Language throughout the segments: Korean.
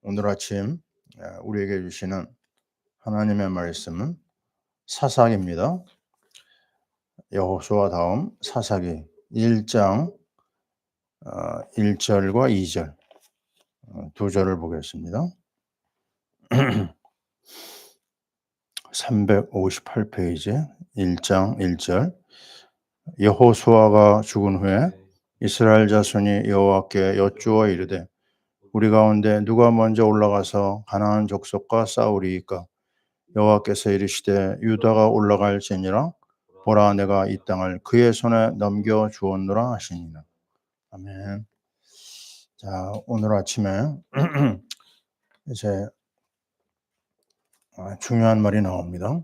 오늘 아침 우리에게 주시는 하나님의 말씀은 사사기입니다. 여호수아 다음 사사기 1장 1절과 2절 두 절을 보겠습니다. 358페이지 1장 1절. 여호수아가 죽은 후에 이스라엘 자손이 여호와께 여쭈어 이르되 우리 가운데 누가 먼저 올라가서 가나안 족속과 싸우리이까? 여호와께서 이르시되 유다가 올라갈지니라. 보라, 내가 이 땅을 그의 손에 넘겨 주었노라 하시니라. 아멘. 자, 오늘 아침에 이제 중요한 말이 나옵니다.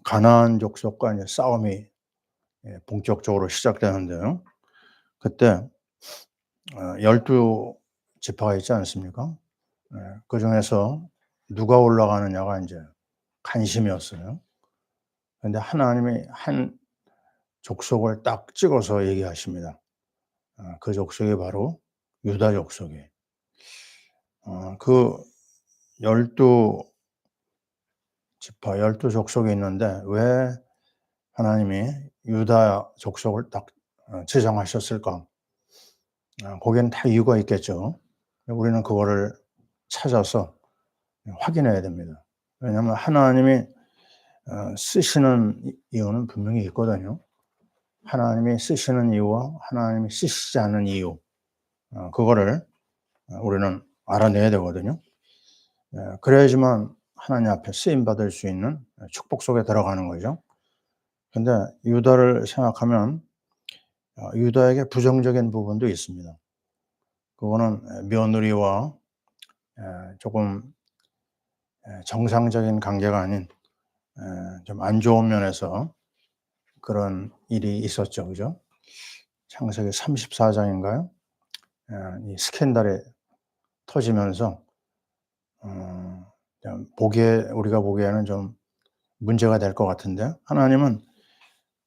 가나안 족속과 이제 싸움이 본격적으로 시작되는데요. 그때 12지파가 있지 않습니까? 그 중에서 누가 올라가느냐가 이제 관심이었어요. 그런데 하나님이 한 족속을 딱 찍어서 얘기하십니다. 그 족속이 바로 유다 족속이에요. 그 12지파, 12족속이 있는데 왜 하나님이 유다 족속을 딱 지정하셨을까? 거기에는 다 이유가 있겠죠. 우리는 그거를 찾아서 확인해야 됩니다. 왜냐하면 하나님이 쓰시는 이유는 분명히 있거든요. 하나님이 쓰시는 이유와 하나님이 쓰시지 않는 이유, 그거를 우리는 알아내야 되거든요. 그래야지만 하나님 앞에 쓰임받을 수 있는 축복 속에 들어가는 거죠. 근데 유다를 생각하면 유다에게 부정적인 부분도 있습니다. 그거는 며느리와 조금 정상적인 관계가 아닌 좀 안 좋은 면에서 그런 일이 있었죠. 그죠? 창세기 34장인가요? 이 스캔들이 터지면서 우리가 보기에는 좀 문제가 될 것 같은데, 하나님은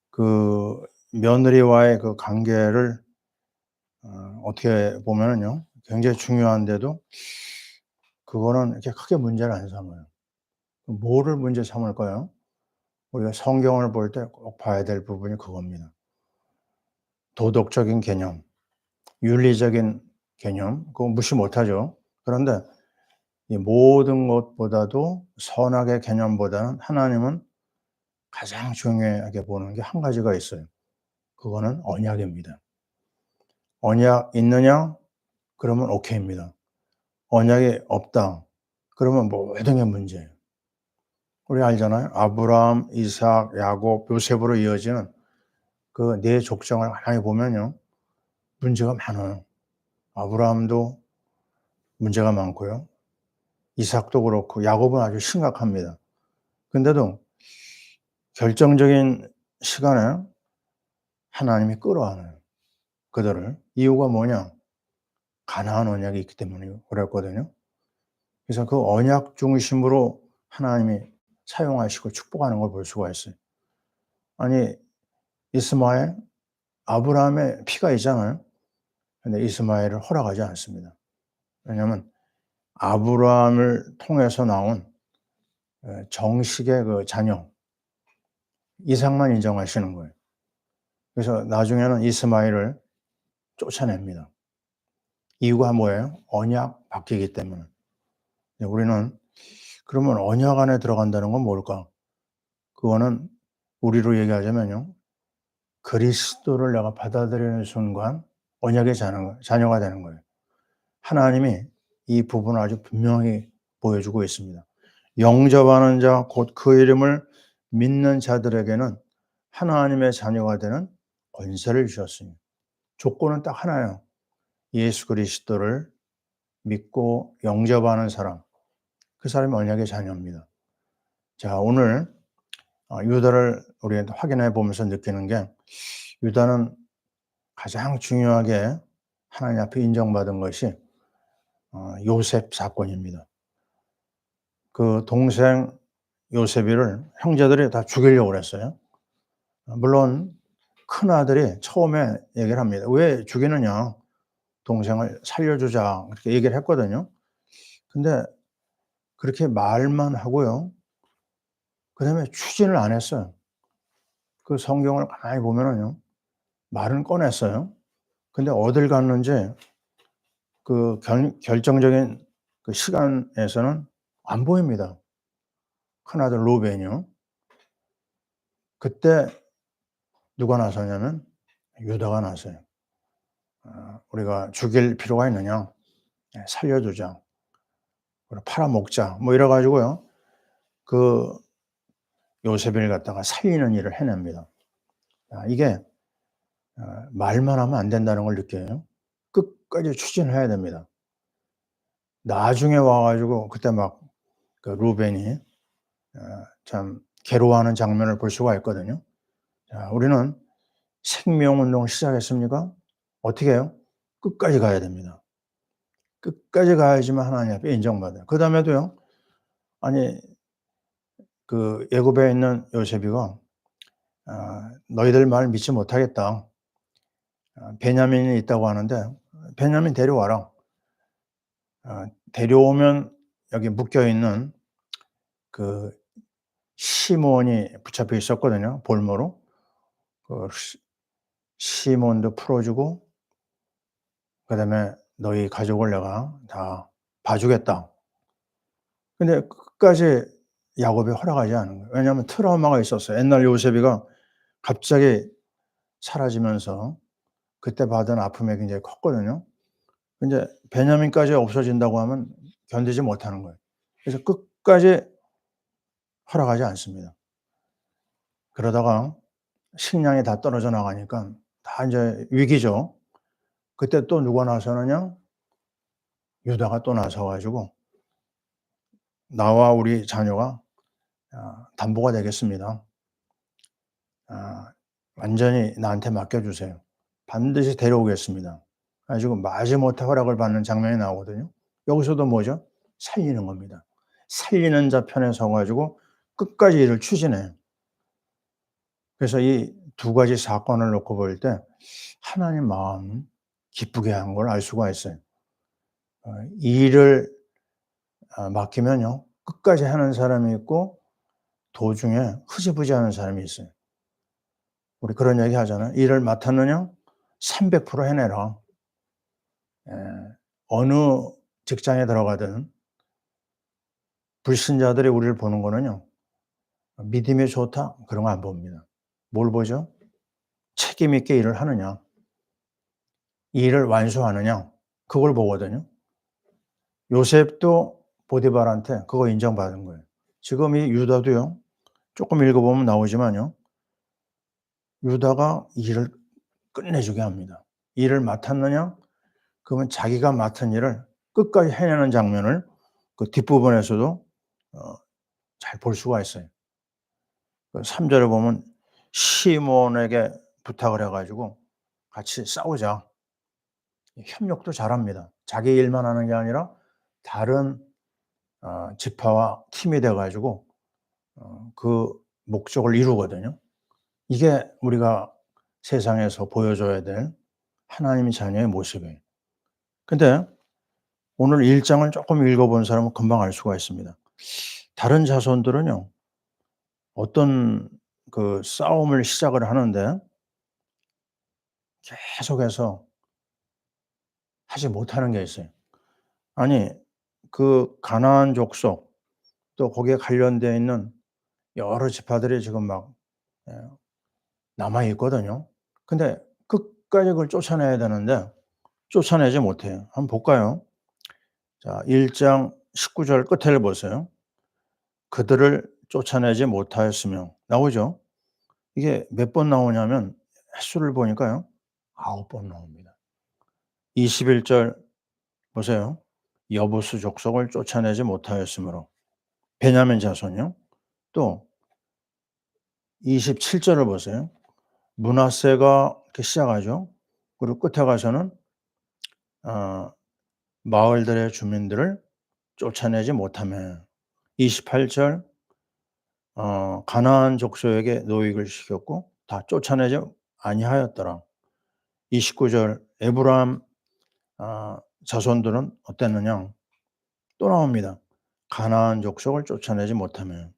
그 며느리와의 그 관계를 어떻게 보면은요, 굉장히 중요한데도 그거는 이렇게 크게 문제를 안 삼아요. 뭐를 문제 삼을까요? 우리가 성경을 볼 때 꼭 봐야 될 부분이 그겁니다. 도덕적인 개념, 윤리적인 개념, 그거 무시 못하죠. 그런데 이 모든 것보다도 선악의 개념보다는 하나님은 가장 중요하게 보는 게 한 가지가 있어요. 그거는 언약입니다. 언약 있느냐? 그러면 오케이입니다. 언약이 없다. 그러면 모든 게 문제예요. 우리 알잖아요. 아브라함, 이삭, 야곱, 요셉으로 이어지는 그 네 족장을 하나에 보면요, 문제가 많아요. 아브라함도 문제가 많고요. 이삭도 그렇고 야곱은 아주 심각합니다. 근데도 결정적인 시간에 하나님이 끌어안아요, 그들을. 이유가 뭐냐? 가나안 언약이 있기 때문에 그랬거든요. 그래서 그 언약 중심으로 하나님이 사용하시고 축복하는 걸 볼 수가 있어요. 아니, 이스마엘, 아브라함의 피가 있잖아요. 근데 이스마엘을 허락하지 않습니다. 왜냐하면 아브라함을 통해서 나온 정식의 그 자녀, 이삭만 인정하시는 거예요. 그래서 나중에는 이스마엘을 쫓아냅니다. 이유가 뭐예요? 언약 바뀌기 때문에. 우리는 그러면 언약 안에 들어간다는 건 뭘까? 그거는 우리로 얘기하자면요, 그리스도를 내가 받아들이는 순간 언약의 자녀가 되는 거예요. 하나님이 이 부분을 아주 분명히 보여주고 있습니다. 영접하는 자, 곧 그 이름을 믿는 자들에게는 하나님의 자녀가 되는 권세를 주셨습니다. 조건은 딱 하나예요. 예수 그리스도를 믿고 영접하는 사람, 그 사람이 언약의 자녀입니다. 자, 오늘 유다를 우리 확인해 보면서 느끼는 게, 유다는 가장 중요하게 하나님 앞에 인정받은 것이 요셉 사건입니다. 그 동생 요셉이를 형제들이 다 죽이려고 그랬어요. 물론 큰아들이 처음에 얘기를 합니다. 왜 죽이느냐? 동생을 살려주자 그렇게 얘기를 했거든요. 근데 그렇게 말만 하고요. 그다음에 추진을 안 했어요. 그 성경을 가만히 보면은요. 말은 꺼냈어요. 근데 어딜 갔는지 그 결정적인 그 시간에서는 안 보입니다. 큰아들 루벤이요. 그때 누가 나서냐면 유다가 나서요. "우리가 죽일 필요가 있느냐? 살려주자. 그리고 팔아먹자." 뭐 이래 가지고요. 그 요셉을 갖다가 살리는 일을 해냅니다. 이게 말만 하면 안 된다는 걸 느껴요. 끝까지 추진해야 됩니다. 나중에 와 가지고 그때 막 그 루벤이 참 괴로워하는 장면을 볼 수가 있거든요. 자, 우리는 생명운동을 시작했습니까? 어떻게 해요? 끝까지 가야 됩니다. 끝까지 가야지만 하나님 앞에 인정받아요. 그다음에도요. 아니 그 애굽에 있는 요셉이가 "너희들 말 믿지 못하겠다. 베냐민이 있다고 하는데 베냐민 데려와라." 데려오면 여기 묶여 있는 그 시몬이 붙잡혀 있었거든요, 볼모로. 그 시몬도 풀어 주고 그다음에 "너희 가족을 내가 다 봐 주겠다." 근데 끝까지 야곱이 허락하지 않은 거예요. 왜냐하면 트라우마가 있었어요. 옛날 요셉이가 갑자기 사라지면서 그때 받은 아픔이 굉장히 컸거든요. 근데 베냐민까지 없어진다고 하면 견디지 못하는 거예요. 그래서 끝까지 허락하지 않습니다. 그러다가 식량이 다 떨어져 나가니까 다 인제 위기죠. 그때 또 누가 나서느냐? 유다가 또 나서 가지고 "나와 우리 자녀가 담보가 되겠습니다. 아 완전히 나한테 맡겨 주세요. 반드시 데려오겠습니다." 가지고 마지못해 허락을 받는 장면이 나오거든요. 여기서도 뭐죠? 살리는 겁니다. 살리는 자 편에 서 가지고 끝까지 일을 추진해요. 그래서 이 두 가지 사건을 놓고 볼 때 하나님 마음 기쁘게 한 걸 알 수가 있어요. 일을 맡기면요. 끝까지 하는 사람이 있고 도중에 흐지부지하는 사람이 있어요. 우리 그런 얘기 하잖아요. "일을 맡았느냐? 300% 해내라." 예. 어느 직장에 들어가든 불신자들이 우리를 보는 거는요. '믿음이 좋다.' 그런 거 안 봅니다. 뭘 보죠? 책임 있게 일을 하느냐, 이 일을 완수하느냐 그걸 보거든요. 요셉도 보디발한테 그거 인정받은 거예요. 지금 이 유다도요. 쪼끔 읽어 보면 나오지만요. 유다가 일을 끝내주게 합니다. 일을 맡았느냐? 그러면 자기가 맡은 일을 끝까지 해내는 장면을 그 뒷부분에서도 어 잘 볼 수가 있어요. 그 3 절에 보면 시몬에게 부탁을 해 가지고 "같이 싸우자." 협력도 잘합니다. 자기 일만 하는 게 아니라 다른 지파와 팀이 돼 가지고 그 목적을 이루거든요. 이게 우리가 세상에서 보여줘야 될 하나님의 자녀의 모습이에요. 근데 오늘 1 장을 쪼끔 읽어 본 사람은 금방 알 수가 있습니다. 다른 자손들은요. 어떤 그 싸움을 시작을 하는데 계속해서 하지 못하는 게 있어요. 아니 그 가나안 족속 또 거기에 관련되어 있는 여러 지파들이 지금 막 예 남아 있거든요. 근데 끝까지 그걸 쫓아내야 되는데 쫓아내지 못해요. 한번 볼까요? 자 1장 19절 끝을 보세요. "그들을 쫓아내지 못하였으며." 나오죠. 이게 몇 번 나오냐면 횟수를 보니까요. 9번 나옵니다. 21절 보세요. "여부수 족속을 쫓아내지 못하였으므로." 베냐민 자손이요. 또 27 절을 보세요. 므낫세가 이렇게 시작하죠. 그리고 끝에 가서는 어 마을들의 주민들을 쫓아내지 못하며 28절 가나안 족속에게 노역을 시켰고 다 쫓아내지 아니하였더라. 29절 에브라임 자손들은 어땠느냐? 또 나옵니다. 가나안 족속을 쫓아내지 못하면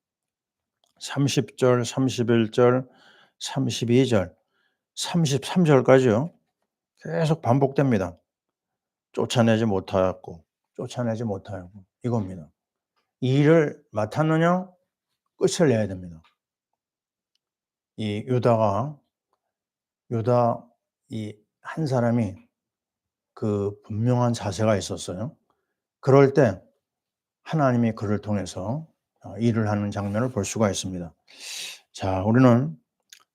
30절, 31절, 32절, 33절까지요. 계속 반복됩니다. 쫓아내지 못하였고 이겁니다. 이 일을 맡았느냐? 끝을 내야 됩니다. 이 유다 이 한 사람이 그 분명한 자세가 있었어요. 그럴 때 하나님이 그를 통해서 일을 하는 장면을 볼 수가 있습니다. 자, 우리는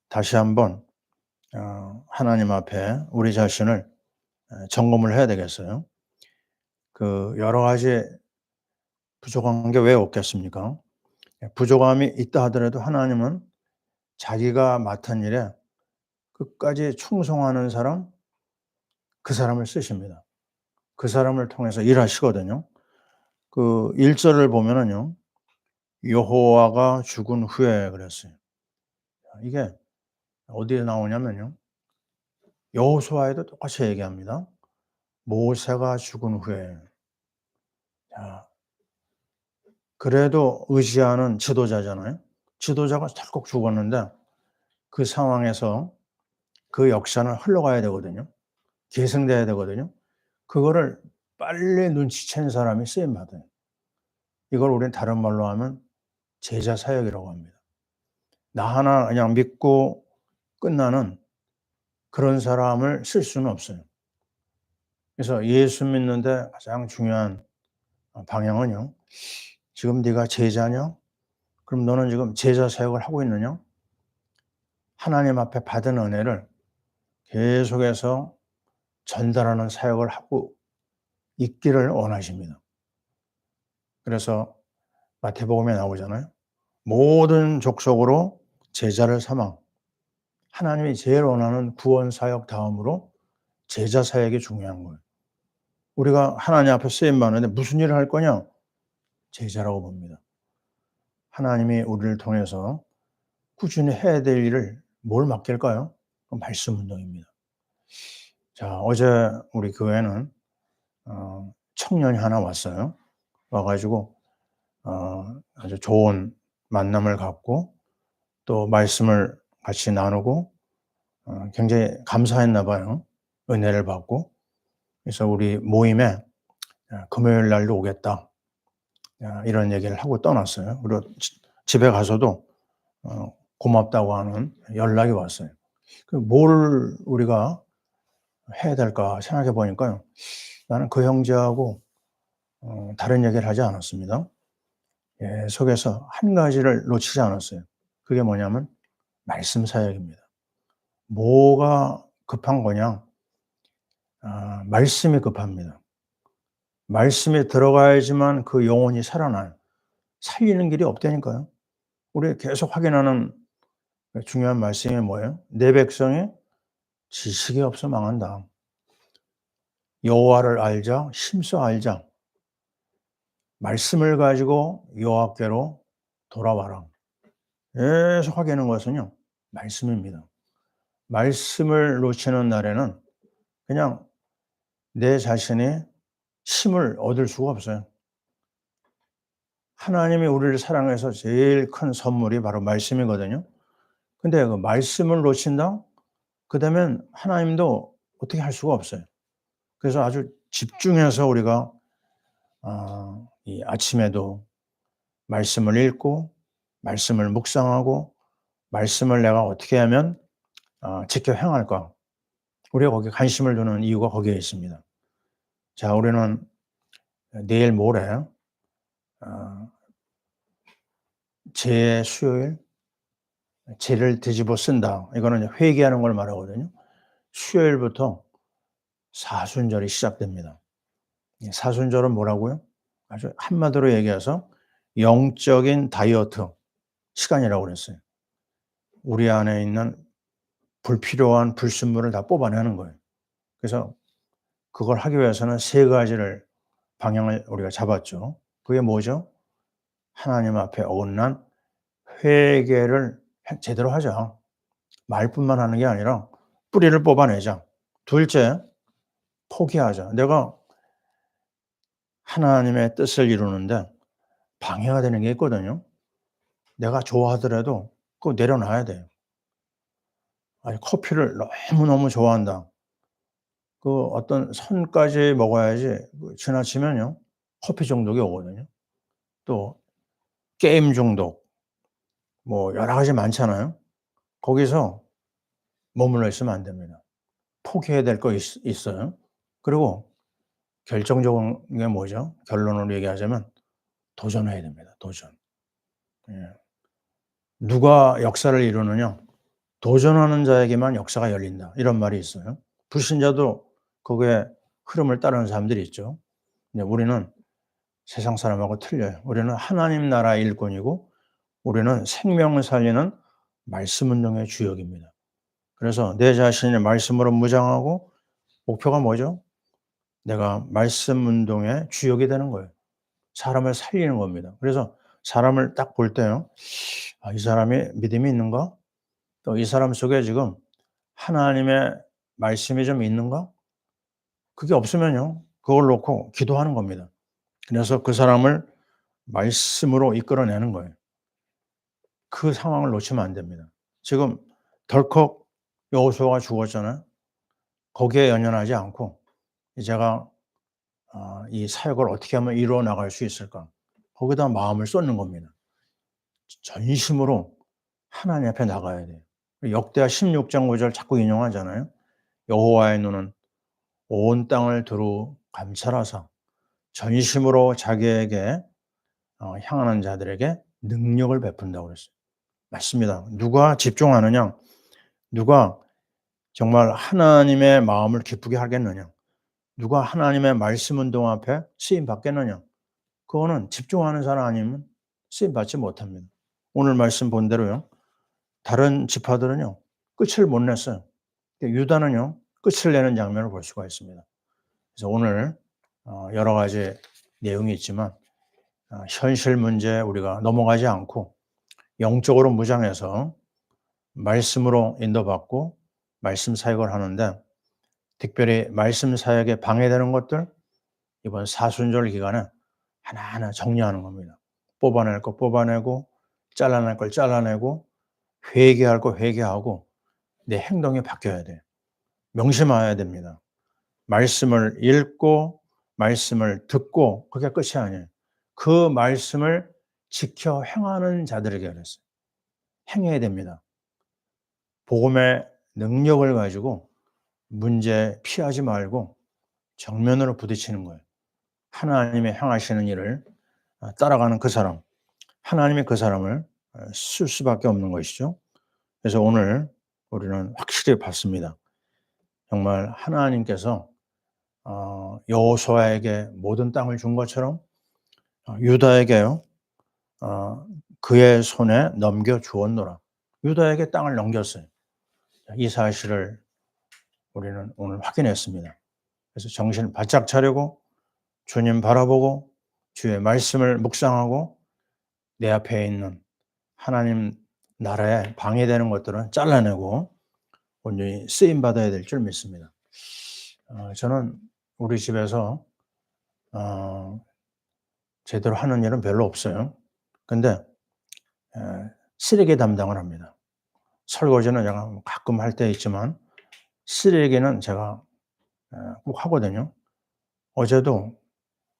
다시 한번 하나님 앞에 우리 자신을 점검을 해야 되겠어요. 그 여러 가지 부족한 게 왜 없겠습니까? 부족함이 있다 하더라도 하나님은 자기가 맡은 일에 끝까지 충성하는 사람, 그 사람을 쓰십니다. 그 사람을 통해서 일하시거든요. 그 1절을 보면은요. 여호와가 죽은 후에 그랬어요. 이게 어디에 나오냐면요. 여호수아에도 똑같이 얘기합니다. 모세가 죽은 후에. 자, 그래도 의지하는 지도자잖아요. 지도자가 덜컥 죽었는데 그 상황에서 그 역사는 흘러가야 되거든요. 계승돼야 되거든요. 그거를 빨리 눈치챈 사람이 쓰임 받아요. 이걸 우리는 다른 말로 하면 제자 사역이라고 합니다. 나 하나 그냥 믿고 끝나는 그런 사람을 쓸 수는 없어요. 그래서 예수 믿는데 가장 중요한 방향은요. 지금 네가 제자냐? 그럼 너는 지금 제자 사역을 하고 있느냐? 하나님 앞에 받은 은혜를 계속해서 전달하는 사역을 하고 있기를 원하십니다. 그래서 마태복음에 나오잖아요. 모든 족속으로 제자를 삼아. 하나님이 제일 원하는 구원 사역 다음으로 제자 사역이 중요한 거예요. 우리가 하나님 앞에 쓰임 많은데 무슨 일을 할 거냐? 제자라고 봅니다. 하나님이 우리를 통해서 꾸준히 해야 될 일을 뭘 맡길까요? 말씀 운동입니다. 자, 어제 우리 교회는 청년이 하나 왔어요. 와 가지고 아주 좋은 만남을 갖고 또 말씀을 같이 나누고 굉장히 감사했나 봐요. 은혜를 받고. 그래서 우리 모임에 금요일 날도 오겠다. 이런 얘기를 하고 떠났어요. 그리고 집에 가서도 고맙다고 하는 연락이 왔어요. 뭘 우리가 해야 될까 생각해 보니까요. 나는 그 형제하고 다른 얘기를 하지 않았습니다. 속에서 한 가지를 놓치지 않았어요. 그게 뭐냐면 말씀 사역입니다. 뭐가 급한 거냐? 말씀이 급합니다. 말씀이 들어가야지만 그 영혼이 살아나요. 살리는 길이 없다니까요. 우리 계속 확인하는 중요한 말씀이 뭐예요? 내 백성이 지식이 없어 망한다. 여호와를 알자, 힘써 알자. 말씀을 가지고 여호와께로 돌아와라. 계속 확인하는 것은요. 말씀입니다. 말씀을 놓치는 날에는 그냥 내 자신이 힘을 얻을 수가 없어요. 하나님이 우리를 사랑해서 제일 큰 선물이 바로 말씀이거든요. 근데 그 말씀을 놓친다? 그다음엔 하나님도 어떻게 할 수가 없어요. 그래서 아주 집중해서 우리가 이 아침에도 말씀을 읽고 말씀을 묵상하고 말씀을 내가 어떻게 하면 지켜 행할까? 우리가 거기에 관심을 두는 이유가 거기에 있습니다. 자, 우리는 내일 모레 제 수요일, 죄를 뒤집어 쓴다. 이거는 회개하는 걸 말하거든요. 수요일부터 사순절이 시작됩니다. 사순절은 뭐라고요? 아주 한마디로 얘기해서 영적인 다이어트 시간이라고 그랬어요. 우리 안에 있는 불필요한 불순물을 다 뽑아내는 거예요. 그래서 그걸 하기 위해서는 세 가지를 방향을 우리가 잡았죠. 그게 뭐죠? 하나님 앞에 온난 회개를 제대로 하자. 말뿐만 하는 게 아니라 뿌리를 뽑아내자. 둘째, 포기하자. 내가 하나님의 뜻을 이루는데 방해가 되는 게 있거든요. 내가 좋아하더라도 그거 내려놔야 돼요. 아니 커피를 너무너무 좋아한다. 그 어떤 선까지 먹어야지 지나치면요 커피 중독이 오거든요. 또 게임 중독 뭐 여러 가지 많잖아요. 거기서 머물러 있으면 안 됩니다. 포기해야 될 거 있어요. 그리고 결정적인 게 뭐죠? 결론으로 얘기하자면 도전해야 됩니다. 도전. 예. 누가 역사를 이루느냐? 도전하는 자에게만 역사가 열린다. 이런 말이 있어요. 불신자도 그거에 흐름을 따르는 사람들이 있죠. 근데 우리는 세상 사람하고 틀려요. 우리는 하나님 나라의 일꾼이고 우리는 생명을 살리는 말씀 운동의 주역입니다. 그래서 내 자신의 말씀으로 무장하고 목표가 뭐죠? 내가 말씀 운동의 주역이 되는 거예요. 사람을 살리는 겁니다. 그래서 사람을 딱 볼 때요. '아 이 사람이 믿음이 있는가? 또 이 사람 속에 지금 하나님의 말씀이 좀 있는가?' 그게 없으면요. 그걸 놓고 기도하는 겁니다. 그래서 그 사람을 말씀으로 이끌어내는 거예요. 그 상황을 놓치면 안 됩니다. 지금 덜컥 여호수아가 죽었잖아요. 거기에 연연하지 않고 제가 이 사역을 어떻게 하면 이루어 나갈 수 있을까? 거기다 마음을 쏟는 겁니다. 전심으로 하나님 앞에 나가야 돼요. 역대하 16장 5절 자꾸 인용하잖아요. 여호와의 눈은 온 땅을 두루 감찰하사 전심으로 자기에게 향하는 자들에게 능력을 베푼다고 그랬어요. 맞습니다. 누가 집중하느냐, 누가 정말 하나님의 마음을 기쁘게 하겠느냐, 누가 하나님의 말씀 운동 앞에 쓰임 받겠느냐, 그거는 집중하는 사람 아니면 쓰임 받지 못합니다. 오늘 말씀 본 대로요. 다른 지파들은요. 끝을 못 냈어요. 유다는요. 끝을 내는 장면을 볼 수가 있습니다. 그래서 오늘 여러 가지 내용이 있지만 현실 문제에 우리가 넘어가지 않고 영적으로 무장해서 말씀으로 인도받고 말씀 사역을 하는데 특별히 말씀 사역에 방해되는 것들 이번 사순절 기간에 하나하나 정리하는 겁니다. 뽑아낼 거 뽑아내고 잘라낼 걸 잘라내고 회개할 거 회개하고 내 행동이 바뀌어야 돼요. 명심해야 됩니다. 말씀을 읽고 말씀을 듣고 그게 끝이 아니에요. 그 말씀을 지켜 행하는 자들에게 그랬어요. 행해야 됩니다. 복음의 능력을 가지고 문제 피하지 말고 정면으로 부딪히는 거예요. 하나님의 행하시는 일을 따라가는 그 사람, 하나님이 그 사람을 쓸 수밖에 없는 것이죠. 그래서 오늘 우리는 확실히 봤습니다. 정말 하나님께서 여호수아에게 모든 땅을 준 것처럼 유다에게요. 그의 손에 넘겨 주었노라. 유다에게 땅을 넘겼어요. 이 사실을 우리는 오늘 확인했습니다. 그래서 정신을 바짝 차리고 주님 바라보고 주의 말씀을 묵상하고 내 앞에 있는 하나님 나라에 방해되는 것들은 잘라내고 온전히 쓰임 받아야 될 줄 믿습니다. 저는 우리 집에서 제대로 하는 일은 별로 없어요. 근데 쓰레기 담당을 합니다. 설거지는 제가 가끔 할 때 있지만 쓰레기는 제가 꼭 하거든요. 어제도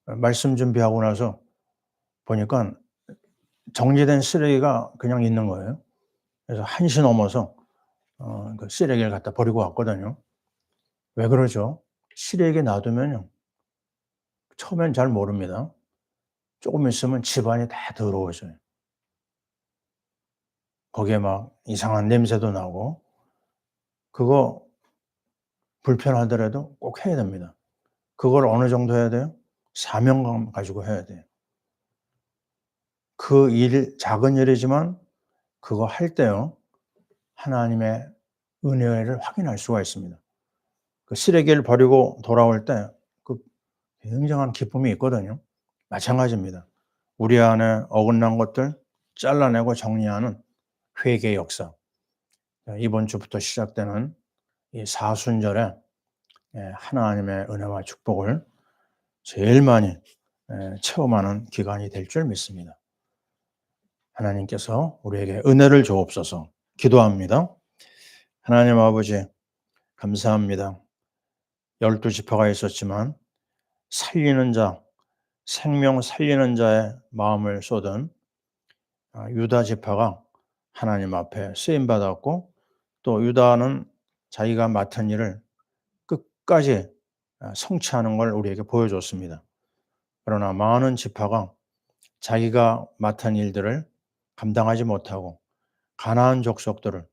말씀 준비하고 나서 보니까 정리된 쓰레기가 그냥 있는 거예요. 그래서 1시 넘어서 그 쓰레기를 갖다 버리고 왔거든요. 왜 그러죠? 쓰레기 놔두면요. 처음엔 잘 모릅니다. 조금 있으면 집안이 다 더러워져요. 거기에 막 이상한 냄새도 나고 그거 불편하더라도 꼭 해야 됩니다. 그걸 어느 정도 해야 돼요? 사명감 가지고 해야 돼요. 그 일 작은 일이지만 그거 할 때요. 하나님의 은혜를 확인할 수가 있습니다. 그 쓰레기를 버리고 돌아올 때 그 굉장한 기쁨이 있거든요. 마찬가지입니다. 우리 안에 어긋난 것들 잘라내고 정리하는 회개의 역사. 이번 주부터 시작되는 이 사순절에 하나님의 은혜와 축복을 제일 많이 체험하는 기간이 될 줄 믿습니다. 하나님께서 우리에게 은혜를 주옵소서. 기도합니다. 하나님 아버지, 감사합니다. 12지파가 있었지만 살리는 자, 생명 살리는 자의 마음을 쏟은 유다 지파가 하나님 앞에 쓰임 받았고, 또 유다는 자기가 맡은 일을 끝까지 성취하는 걸 우리에게 보여줬습니다. 그러나 많은 지파가 자기가 맡은 일들을 감당하지 못하고 가나안 족속들을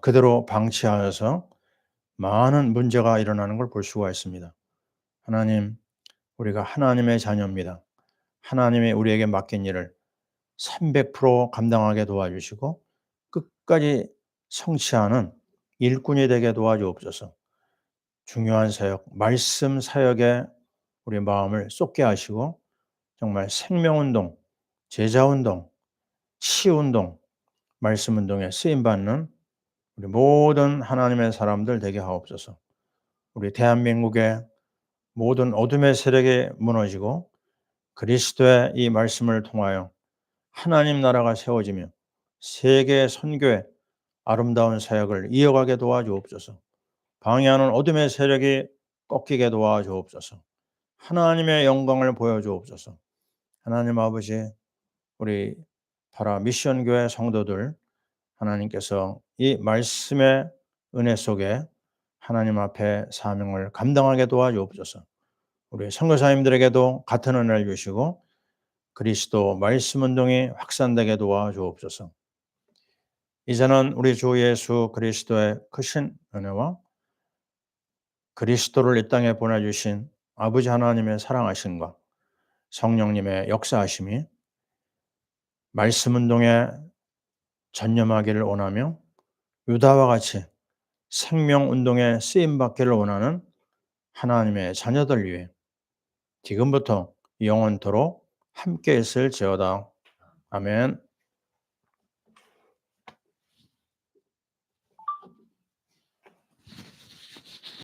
그대로 방치하여서 많은 문제가 일어나는 걸 볼 수가 있습니다. 하나님, 우리가 하나님의 자녀입니다. 하나님이 우리에게 맡긴 일을 300% 감당하게 도와주시고 끝까지 성취하는 일꾼이 되게 도와주옵소서. 중요한 사역, 말씀 사역에 우리 마음을 쏟게 하시고 정말 생명운동, 제자운동, 치유운동, 말씀운동에 쓰임받는 우리 모든 하나님의 사람들 되게 하옵소서. 우리 대한민국의 모든 어둠의 세력이 무너지고 그리스도의 이 말씀을 통하여 하나님 나라가 세워지며 세계 선교의 아름다운 사역을 이어가게 도와주옵소서. 방해하는 어둠의 세력이 꺾이게 도와주옵소서. 하나님의 영광을 보여주옵소서. 하나님 아버지, 우리 파라 미션 교회 성도들, 하나님께서 이 말씀의 은혜 속에 하나님 앞에 사명을 감당하게 도와주옵소서. 우리 선교사님들에게도 같은 은혜를 주시고 그리스도 말씀 운동이 확산되게 도와주옵소서. 이제는 우리 주 예수 그리스도의 크신 은혜와 그리스도를 이 땅에 보내주신 아버지 하나님의 사랑하심과 성령님의 역사하심이 말씀 운동에 전념하기를 원하며 유다와 같이 생명 운동에 쓰임 받기를 원하는 하나님의 자녀들 위해 지금부터 영원토록 함께 있을지어다. 아멘.